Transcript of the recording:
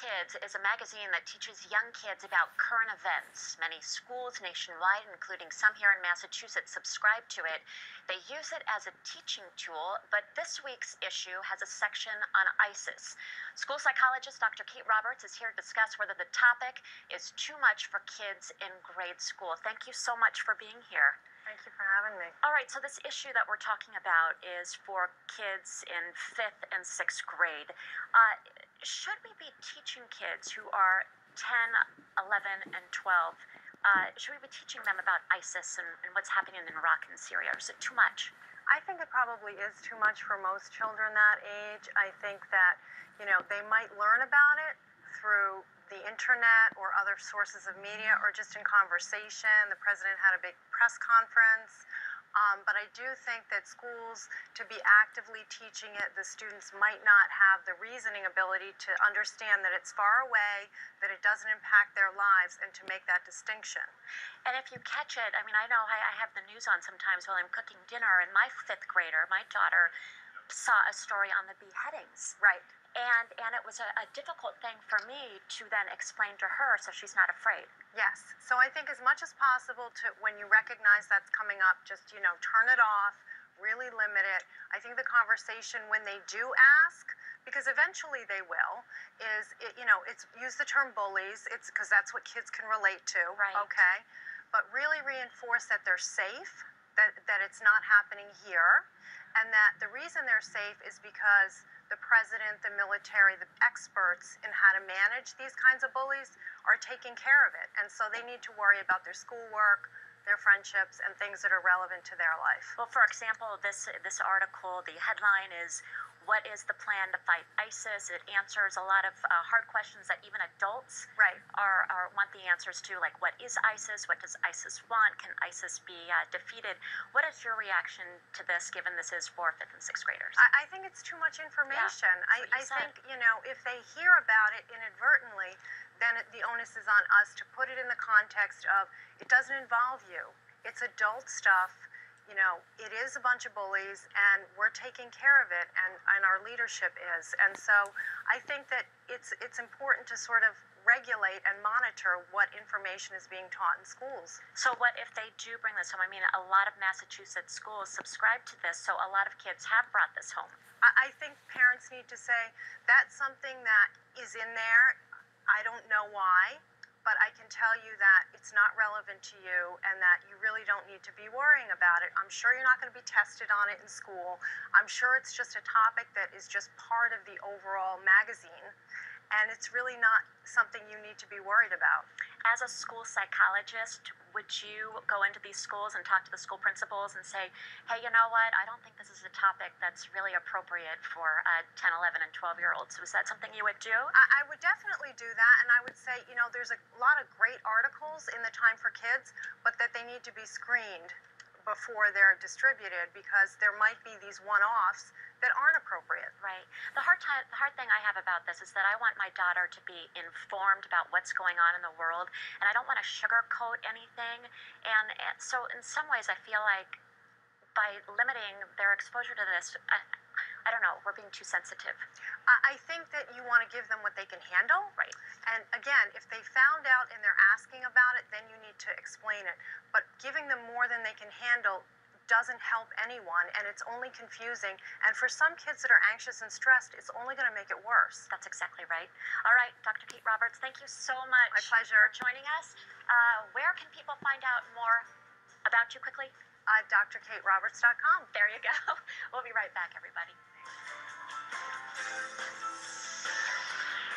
Kids is a magazine that teaches young kids about current events. Many schools nationwide, including some here in Massachusetts, subscribe to it. They use it as a teaching tool, but this week's issue has a section on ISIS. School psychologist Dr. Kate Roberts is here to discuss whether the topic is too much for kids in grade school. Thank you so much for being here. Thank you for having me. All right, so this issue that we're talking about is for kids in 5th and 6th grade. Should we be teaching kids who are 10, 11, and 12, should we be teaching them about ISIS and what's happening in Iraq and Syria, or is it too much? I think it probably is too much for most children that age. I think that, they might learn about it through the internet or other sources of media or just in conversation. The president had a big press conference. But I do think that schools, to be actively teaching it, the students might not have the reasoning ability to understand that it's far away, that it doesn't impact their lives, and to make that distinction. And if you catch it, I know I have the news on sometimes while I'm cooking dinner, and my 5th grader, my daughter, saw a story on the beheadings. Right. And it was a difficult thing for me to then explain to her so she's not afraid. Yes. So I think as much as possible, when you recognize that's coming up, just, turn it off, really limit it. I think the conversation when they do ask, because eventually they will, it's use the term bullies. It's because that's what kids can relate to. Right. Okay. But really reinforce that they're safe, that it's not happening here, and that the reason they're safe is because the president, the military, the experts in how to manage these kinds of bullies are taking care of it. And so they need to worry about their schoolwork, their friendships, and things that are relevant to their life. Well, for example, this article, the headline is, "What is the plan to fight ISIS?" It answers a lot of hard questions that even adults Right. are want the answers to, like, what is ISIS? What does ISIS want? Can ISIS be defeated? What is your reaction to this, given this is for 5th and 6th graders? I think it's too much information. Yeah, I think, if they hear about it inadvertently, then the onus is on us to put it in the context of it doesn't involve you. It's adult stuff. It is a bunch of bullies, and we're taking care of it, and our leadership is. And so I think that it's important to sort of regulate and monitor what information is being taught in schools. So what if they do bring this home? A lot of Massachusetts schools subscribe to this, so a lot of kids have brought this home. I think parents need to say that's something that is in there. I don't know why, but I can tell you that it's not relevant to you and that you really don't need to be worrying about it. I'm sure you're not going to be tested on it in school. I'm sure it's just a topic that is just part of the overall magazine, and it's really not something you need to be worried about. As a school psychologist, would you go into these schools and talk to the school principals and say, hey, you know what, I don't think this is a topic that's really appropriate for 10, 11, and 12-year-olds. Was that something you would do? I would definitely do that, and I would say, there's a lot of great articles in the Time for Kids, but that they need to be screened before they're distributed, because there might be these one-offs that aren't appropriate. Right. The hard thing I have about this is that I want my daughter to be informed about what's going on in the world, and I don't want to sugarcoat anything. And so in some ways I feel like by limiting their exposure to this, I don't know, we're being too sensitive. I think that you want to give them what they can handle. Right. And again, if they found out and they're asking about it, then you need to explain it. But giving them more than they can handle doesn't help anyone, and it's only confusing. And for some kids that are anxious and stressed, it's only going to make it worse. That's exactly right. All right, Dr. Kate Roberts, thank you so much. My pleasure. For joining us. Where can people find out more about you quickly? drkateroberts.com. There you go. We'll be right back, everybody.